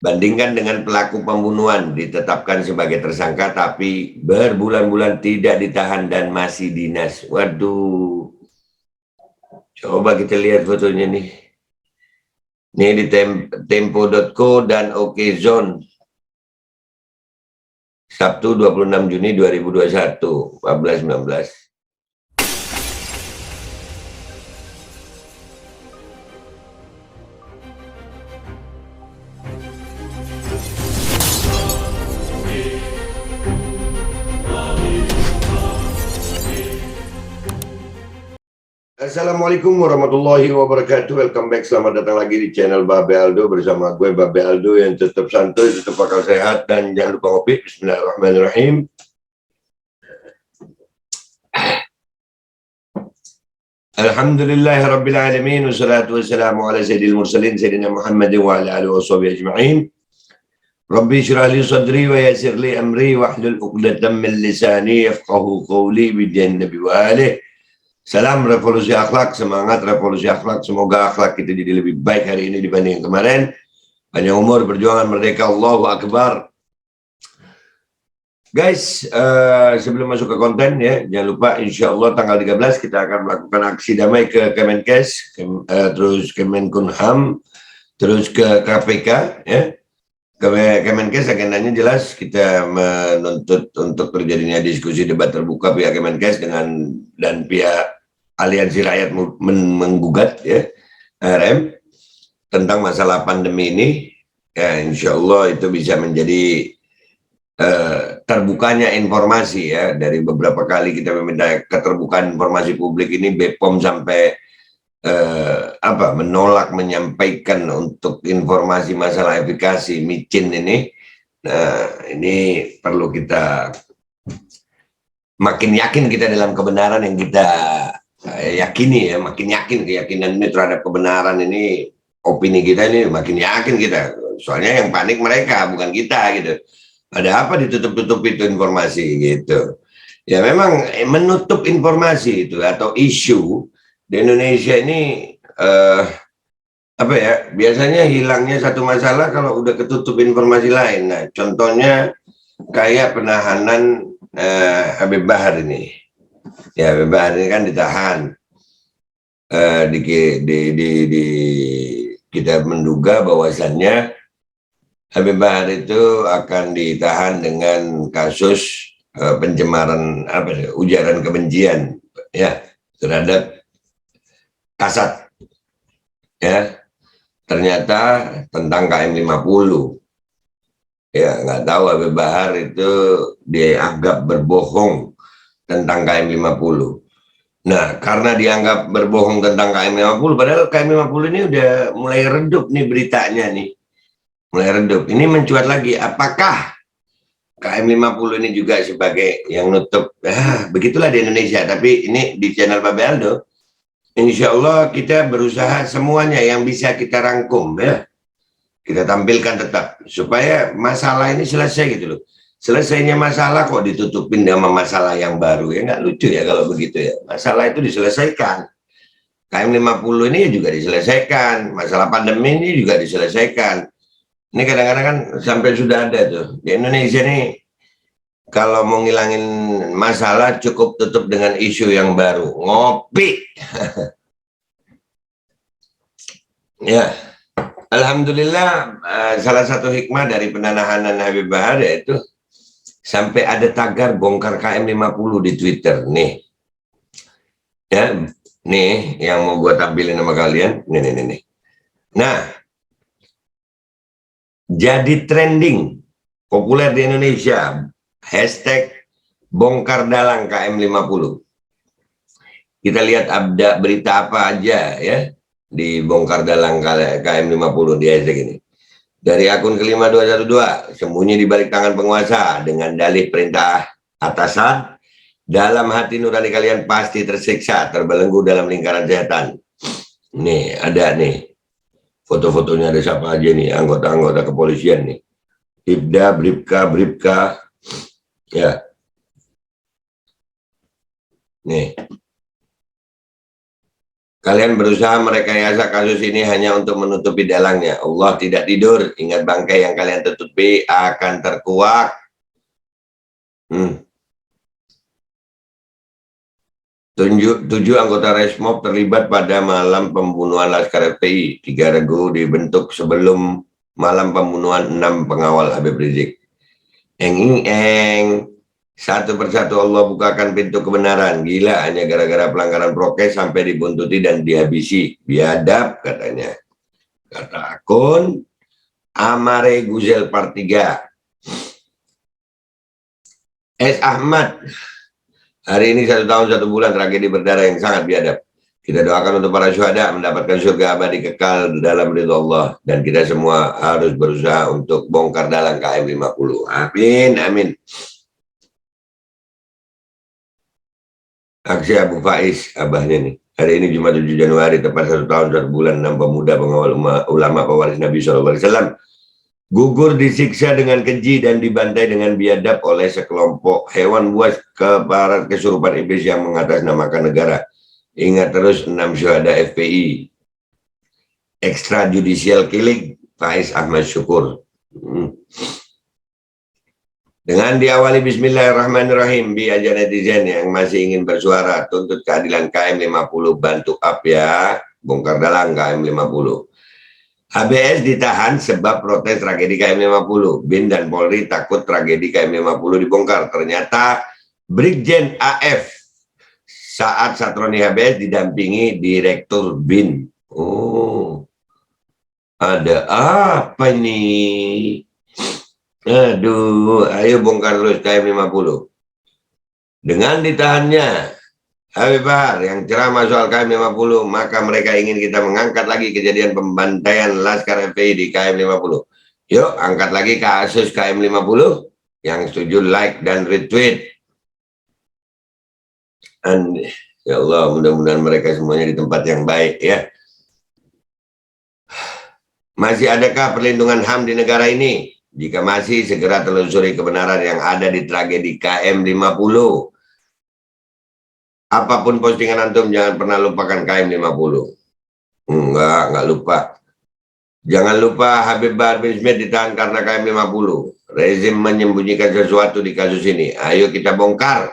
Bandingkan dengan pelaku pembunuhan ditetapkan sebagai tersangka tapi berbulan-bulan tidak ditahan dan masih dinas. Waduh, coba kita lihat fotonya nih. Ini di tempo.co dan Okezone. Sabtu 26 Juni 2021, 14.19. Assalamualaikum warahmatullahi wabarakatuh. Welcome back, selamat datang lagi di channel Babe Aldo bersama gue Babe Aldo yang tetap santuy, tetap bakal sehat, dan jangan lupa ngopi. Bismillahirrahmanirrahim. Alhamdulillahirrabbilalamin. Wassalatu wassalamu ala sayyidil mursalin Sayyidina Muhammad wa ala alihi wa sahbihi ajma'in. Rabbi syrah li sadri wa yassir li amri wa hlul 'uqdatam min lisani yafqahu qawli bijan nabi wa alihi. Salam revolusi akhlak, semangat revolusi akhlak. Semoga akhlak kita jadi lebih baik hari ini dibanding kemarin. Panjang umur, perjuangan merdeka, Allahu Akbar. Guys, sebelum masuk ke konten ya, jangan lupa insya Allah tanggal 13 kita akan melakukan aksi damai ke Kemenkes, terus Kemenkumham, terus ke KPK ya. Kemenkes agendanya jelas, kita menuntut untuk terjadinya diskusi debat terbuka pihak Kemenkes dan pihak Aliansi Rakyat menggugat ya RM tentang masalah pandemi ini. Ya, insya Allah itu bisa menjadi terbukanya informasi ya. Dari beberapa kali kita meminta keterbukaan informasi publik ini, BPOM sampai menolak menyampaikan untuk informasi masalah efikasi micin ini. Nah, ini perlu kita makin yakin kita dalam kebenaran yang kita yakini ya, makin yakin keyakinan ini terhadap kebenaran ini, opini kita ini makin yakin kita. Soalnya yang panik mereka, bukan kita gitu. Ada apa ditutup-tutup itu informasi gitu. Ya memang menutup informasi itu atau isu di Indonesia ini biasanya hilangnya satu masalah kalau udah ketutup informasi lain. Nah, contohnya kayak penahanan Habib Bahar ini. Ya, Habib Bahar ini kan ditahan. Kita menduga bahwasannya Habib Bahar itu akan ditahan dengan kasus pencemaran ujaran kebencian ya terhadap Kasat ya, ternyata tentang KM 50 ya. Nggak tahu Habib Bahar itu dianggap berbohong tentang KM 50. Nah, karena dianggap berbohong tentang KM 50, padahal KM 50 ini udah mulai redup nih beritanya nih, mulai redup. Ini mencuat lagi, apakah KM 50 ini juga sebagai yang nutup? Begitulah di Indonesia. Tapi ini di channel Babe Aldo, insya Allah kita berusaha semuanya yang bisa kita rangkum ya, kita tampilkan tetap supaya masalah ini selesai gitu loh. Selesainya masalah kok ditutupin sama masalah yang baru, ya nggak lucu ya kalau begitu ya. Masalah itu diselesaikan, KM 50 ini juga diselesaikan, masalah pandemi ini juga diselesaikan. Ini kadang-kadang kan sampai sudah ada tuh di Indonesia nih, kalau mau ngilangin masalah cukup tutup dengan isu yang baru, ngopi. Ya, alhamdulillah, salah satu hikmah dari penahanan Habib Bahar yaitu sampai ada tagar bongkar KM 50 di Twitter nih. Ya, nih yang mau gue tampilin sama kalian. Nih. Nah, jadi trending populer di Indonesia hashtag bongkar dalang KM 50. Kita lihat ada berita apa aja ya di bongkar dalang KM 50 di hashtag ini. Dari akun kelima 212, sembunyi di balik tangan penguasa dengan dalih perintah atasan, dalam hati nurani kalian pasti tersiksa, terbelenggu dalam lingkaran setan. Nih, ada nih. Foto-fotonya ada siapa aja nih, anggota-anggota kepolisian nih. Ibda, Bribka, ya. Nih. Kalian berusaha merekayasa kasus ini hanya untuk menutupi dalangnya. Allah tidak tidur. Ingat, bangkai yang kalian tutupi akan terkuak. Tujuh anggota Resmob terlibat pada malam pembunuhan Laskar FPI. 3 regu dibentuk sebelum malam pembunuhan 6 pengawal Habib Rizik. Eng. Satu persatu Allah bukakan pintu kebenaran. Gila, hanya gara-gara pelanggaran prokes sampai dibuntuti dan dihabisi. Biadab katanya. Kata akun Amare Guzel Part 3. S. Ahmad. Hari ini 1 tahun 1 bulan tragedi berdarah yang sangat biadab. Kita doakan untuk para syuhada mendapatkan surga abadi kekal dalam ridho Allah. Dan kita semua harus berusaha untuk bongkar dalang KM 50. Amin, amin. Aksi Abu Faiz, abahnya nih. Hari ini Jumat 7 Januari, tepat 1 tahun 1 bulan, 6 pemuda pengawal ulama pewaris Nabi SAW gugur disiksa dengan keji dan dibantai dengan biadab oleh sekelompok hewan buas keparat kesurupan iblis yang mengatasnamakan negara. Ingat terus 6 syuhada FPI. Extrajudicial killing Faiz Ahmad Syukur. Dengan diawali bismillahirrahmanirrahim, bi aja netizen yang masih ingin bersuara tuntut keadilan KM 50, bantu up ya, bongkar dalang KM 50. HBS ditahan sebab protes tragedi KM 50. BIN dan Polri takut tragedi KM 50 dibongkar. Ternyata Brigjen AF saat Satroni HBS didampingi Direktur BIN. Oh, ada apa nih? Aduh, ayo bongkar terus KM 50. Dengan ditahannya Habib Bahar yang ceramah soal KM 50, maka mereka ingin kita mengangkat lagi kejadian pembantaian Laskar FPI di KM 50. Yuk, angkat lagi kasus KM 50. Yang setuju like dan retweet. And, ya Allah, mudah-mudahan mereka semuanya di tempat yang baik ya. Masih adakah perlindungan HAM di negara ini? Jika masih, segera telusuri kebenaran yang ada di tragedi KM 50. Apapun postingan antum, jangan pernah lupakan KM 50. Enggak lupa. Jangan lupa Habib Bahar bin Smith ditahan karena KM 50. Rezim menyembunyikan sesuatu di kasus ini. Ayo kita bongkar.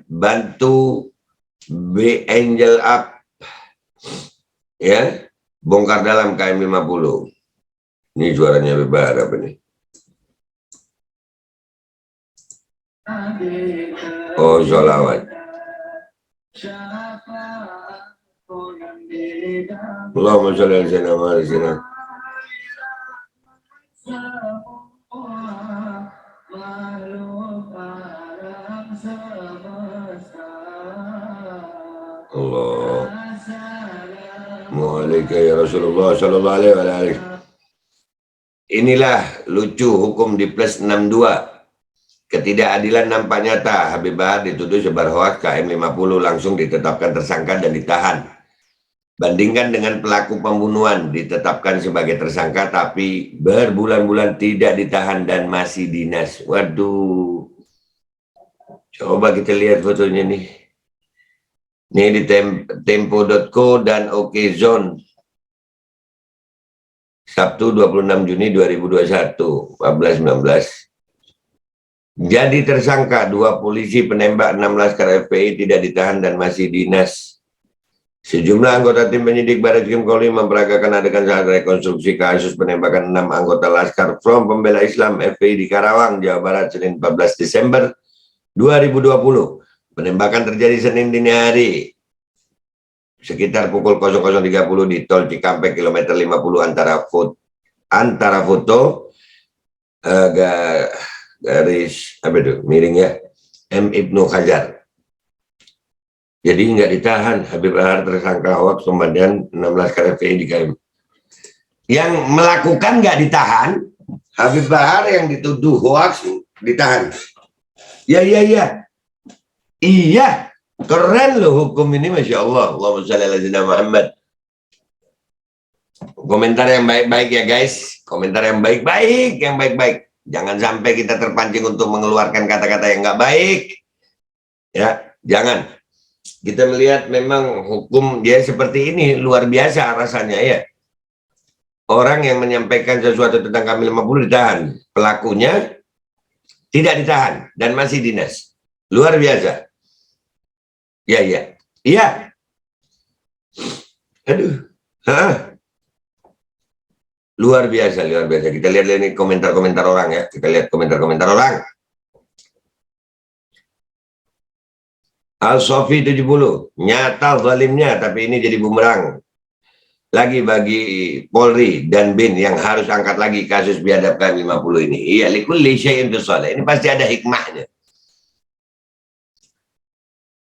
Bantu B Angel Up. Ya, bongkar dalam KM 50. Ini suaranya Habib Bahar apa nih? Oh, sholawat. Allahumma sholli ala sayyidina Muhammad. Allah. Mu'alaika ya Rasulullah sallallahu alaihi wasallam. Inilah lucu hukum di plus 62. Ketidakadilan nampak nyata. Habib Bahar dituduh sebar hoaks KM 50 langsung ditetapkan tersangka dan ditahan. Bandingkan dengan pelaku pembunuhan ditetapkan sebagai tersangka tapi berbulan-bulan tidak ditahan dan masih dinas. Waduh. Coba kita lihat fotonya nih. Ini di tempo.co dan Okezone. Sabtu 26 Juni 2021, 14-19. Jadi tersangka 2 polisi penembak 6 Laskar FPI tidak ditahan dan masih dinas. Sejumlah anggota tim penyidik Barreskrim Polri memperagakan adegan saat rekonstruksi kasus penembakan 6 anggota Laskar Front Pembela Islam FPI di Karawang, Jawa Barat, Senin 14 Desember 2020. Penembakan terjadi Senin dini hari sekitar pukul 00.30 di Tol Cikampek kilometer 50 antara foto garis apa itu miring ya M Ibnu Hajar. Jadi nggak ditahan. Habib Bahar tersangka hoaks pembantaian 16 Laskar FPI di KM. Yang melakukan nggak ditahan, Habib Bahar yang dituduh hoaks ditahan. Iya, keren loh hukum ini, Masya Allah. Allahumma sholli ala sayyidina Muhammad. Komentar yang baik-baik ya guys. Komentar yang baik-baik. Jangan sampai kita terpancing untuk mengeluarkan kata-kata yang nggak baik. Ya, jangan. kita melihat memang hukum dia seperti ini luar biasa rasanya ya. Orang yang menyampaikan sesuatu tentang KM50 ditahan, pelakunya tidak ditahan dan masih dinas. Luar biasa. Ya, ya. Iya. Aduh. Hah? Luar biasa, luar biasa. Kita lihat ini komentar-komentar orang ya. Kita lihat komentar-komentar orang. Al-Sofi 70, nyata zalimnya, tapi ini jadi bumerang. Lagi bagi Polri dan BIN yang harus angkat lagi kasus biadab KM50 ini. Iya, likulli syai'in bisoleh. Ini pasti ada hikmahnya.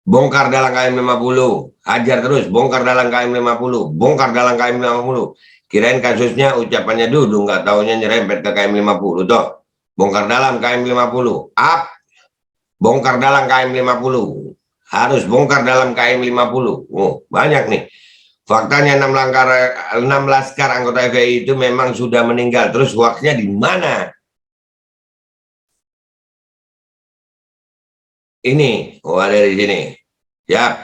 Bongkar dalam KM50, hajar terus, bongkar dalam KM50, bongkar dalam KM50. Kirain kasusnya ucapannya Dudu, nggak taunya nyerempet ke KM50. Toh, bongkar dalam KM50, up, bongkar dalam KM50. Harus bongkar dalam KM50. Oh, banyak nih. Faktanya 6 laskar anggota FPI itu memang sudah meninggal. Terus hoaxnya di mana? Ini, oh ada di sini. Ya,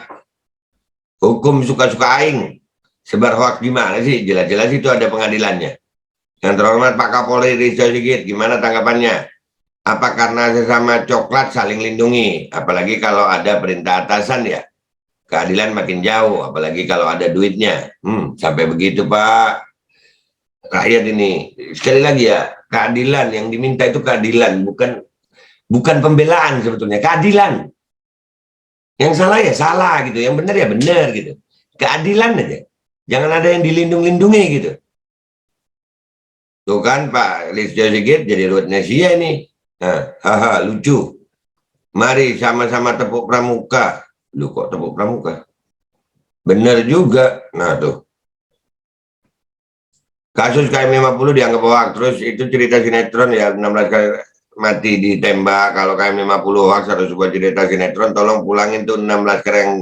hukum suka-suka aing. Sebar hoax gimana sih? Jelas-jelas itu ada pengadilannya. Yang terhormat Pak Kapolri Listio Sigit, gimana tanggapannya? Apa karena sesama coklat saling lindungi? Apalagi kalau ada perintah atasan ya. Keadilan makin jauh, apalagi kalau ada duitnya. Sampai begitu Pak. Rakyat ini, sekali lagi ya, keadilan yang diminta itu keadilan, bukan pembelaan sebetulnya, keadilan. Yang salah ya salah gitu, yang benar ya benar gitu. Keadilan aja. Jangan ada yang dilindung-lindungi gitu. Tuh kan Pak Listio Sigit jadi Ruth Nesia ini. Nah, haha, lucu. Mari sama-sama tepuk pramuka. Lu kok tepuk pramuka? Bener juga. Nah tuh. Kasus KM50 dianggap hoax. Terus itu cerita sinetron ya, 16 kali mati ditembak. Kalau KM50 hoax harus sebuah cerita sinetron. Tolong pulangin tuh 16 kali yang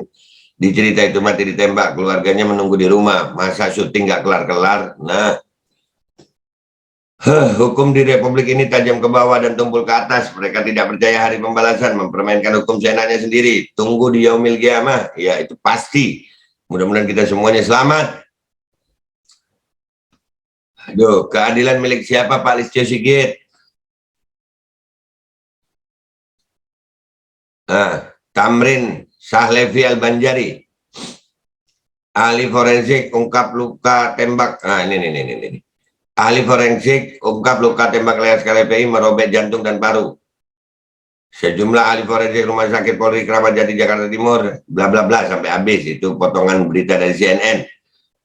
dicerita itu mati ditembak. Keluarganya menunggu di rumah. Masa syuting nggak kelar-kelar. Nah, hukum di Republik ini tajam ke bawah dan tumpul ke atas. Mereka tidak percaya hari pembalasan, mempermainkan hukum seenaknya sendiri. Tunggu di yaumil qiyamah. Ya itu pasti. Mudah-mudahan kita semuanya selamat. Aduh, keadilan milik siapa Pak Listio Sigit? Nah, Tamrin Sahlevi Al-Banjari, ahli forensik ungkap luka tembak. Nah, ini. Ahli forensik ungkap luka tembak leher KPI merobek jantung dan paru. Sejumlah ahli forensik Rumah Sakit Polri Kramat Jati Jakarta Timur, bla bla bla sampai habis. Itu potongan berita dari CNN.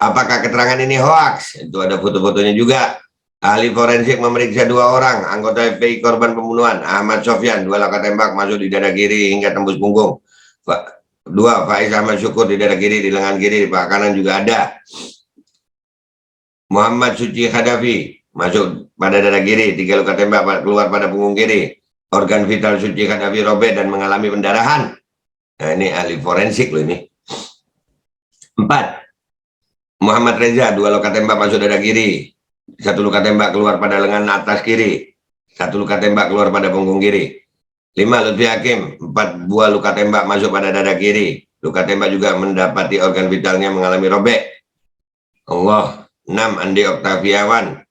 Apakah keterangan ini hoax? Itu ada foto-fotonya juga. Ahli forensik memeriksa 2 orang anggota FPI korban pembunuhan. Ahmad Sofyan, 2 luka tembak masuk di dada kiri hingga tembus punggung. 2, Faiz Ahmad Syukur di dada kiri, di lengan kiri, di paha kanan juga ada. Muhammad Suci Khadafi masuk pada dada kiri, 3 luka tembak keluar pada punggung kiri. Organ vital Suci Khadafi robek dan mengalami pendarahan. Nah ini ahli forensik loh ini. 4. Muhammad Reza, 2 luka tembak masuk dada kiri, 1 luka tembak keluar pada lengan atas kiri, 1 luka tembak keluar pada punggung kiri. 5. Lutfi Hakim, 4 buah luka tembak masuk pada dada kiri. Luka tembak juga mendapati organ vitalnya mengalami robek. Allah. 6. Andi Oktaviawan,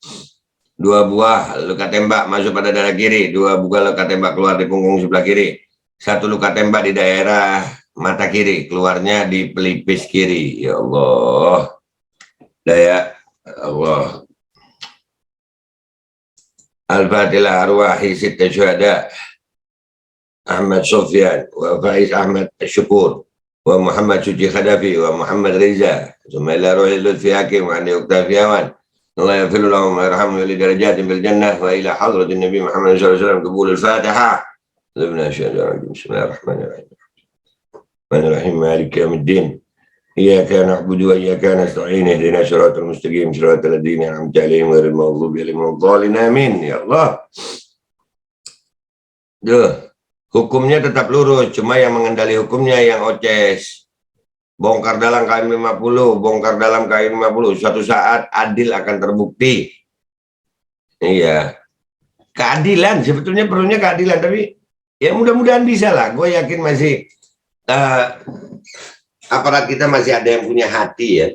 2 buah luka tembak masuk pada dada kiri, 2 buah luka tembak keluar di punggung sebelah kiri, 1 luka tembak di daerah mata kiri, keluarnya di pelipis kiri. Ya Allah. Daya Allah. Al-Fatilah arwahi sitta syuhada Ahmad Sofyan wa Faiz Ahmad Syukur wa Muhammad Suci Khadafi wa Muhammad Reza thumma ila ruhi Lutfi Hakim wa Andi Oktaviawan. Allah yaghfir lahum wa yarhamhum wa li darajatin bil jannah wa ila hadratin Nabi Muhammad sallallahu alaihi wasallam qabul al-Fatihah. Bismillahirrahmanirrahim. Bismillahirrahmanirrahim. Maliki yaumiddin. إياك نعبد وإياك نستعين اهدنا الصراط المستقيم صراط الذين أنعمت عليهم غير المغضوب عليهم ولا الضالين آمين. Ya Allah. Hukumnya tetap lurus, cuma yang mengendali hukumnya yang oces. Bongkar dalam KM50, bongkar dalam KM50. Suatu saat adil akan terbukti. Iya. Keadilan, sebetulnya perlunya keadilan, tapi ya mudah-mudahan bisa lah. Gue yakin masih aparat kita masih ada yang punya hati ya.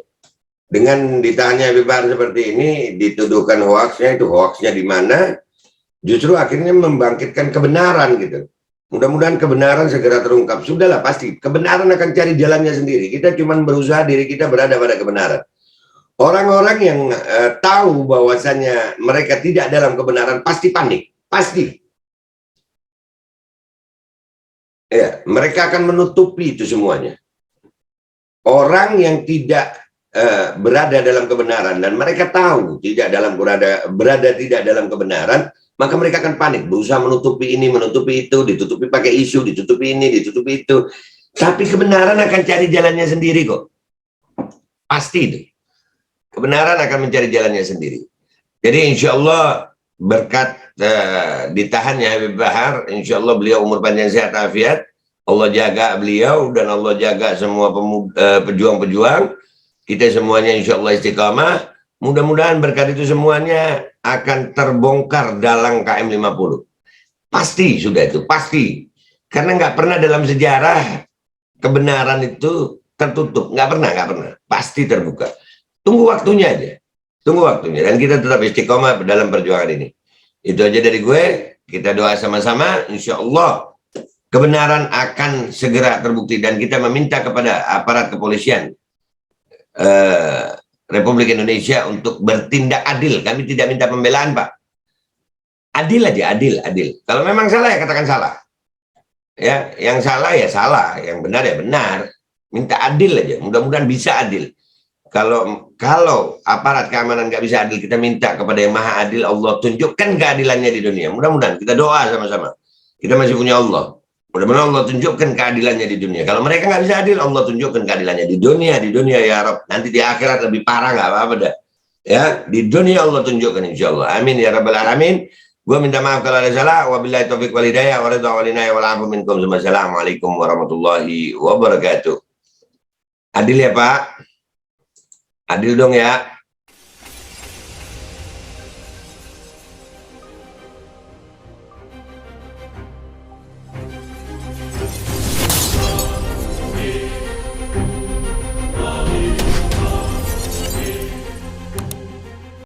Dengan ditahannya Habib Bahar seperti ini, dituduhkan hoaxnya, itu hoaxnya di mana, justru akhirnya membangkitkan kebenaran gitu. Mudah-mudahan kebenaran segera terungkap. Sudahlah, pasti kebenaran akan cari jalannya sendiri. Kita cuma berusaha diri kita berada pada kebenaran. Orang-orang yang tahu bahwasannya mereka tidak dalam kebenaran pasti panik, pasti. Ya, mereka akan menutupi itu semuanya. Orang yang tidak berada dalam kebenaran dan mereka tahu tidak dalam berada tidak dalam kebenaran, maka mereka akan panik, berusaha menutupi ini, menutupi itu, ditutupi pakai isu, ditutupi ini, ditutupi itu. Tapi kebenaran akan cari jalannya sendiri kok. Pasti itu. Kebenaran akan mencari jalannya sendiri. Jadi insya Allah berkat ditahannya Habib Bahar, insya Allah beliau umur panjang sehat afiat, Allah jaga beliau dan Allah jaga semua pejuang-pejuang. Kita semuanya insya Allah istiqamah. Mudah-mudahan berkat itu semuanya akan terbongkar dalang KM 50. Pasti sudah itu, pasti. Karena nggak pernah dalam sejarah kebenaran itu tertutup. Nggak pernah. Pasti terbuka. Tunggu waktunya aja. Tunggu waktunya. Dan kita tetap istiqamah dalam perjuangan ini. Itu aja dari gue. Kita doa sama-sama. Insya Allah kebenaran akan segera terbukti. Dan kita meminta kepada aparat kepolisian Republik Indonesia untuk bertindak adil. Kami tidak minta pembelaan, Pak. Adil aja, adil. Kalau memang salah ya katakan salah. Ya, yang salah ya salah, yang benar ya benar. Minta adil aja. Mudah-mudahan bisa adil. Kalau aparat keamanan nggak bisa adil, kita minta kepada yang maha adil, Allah tunjukkan keadilannya di dunia. Mudah-mudahan kita doa sama-sama. Kita masih punya Allah. Mudah-mudahan Allah tunjukkan keadilannya di dunia. Kalau mereka nggak bisa adil, Allah tunjukkan keadilannya di dunia ya Rabb. Nanti di akhirat lebih parah, nggak apa-apa dah. Ya, di dunia Allah tunjukkan insya Allah. Amin ya Rabbal Alamin. Gue minta maaf kalau ada salah. Wabillahi taufiq wal hidayah. Wassalamualaikum warahmatullahi wabarakatuh. Adil ya Pak. Adil dong ya.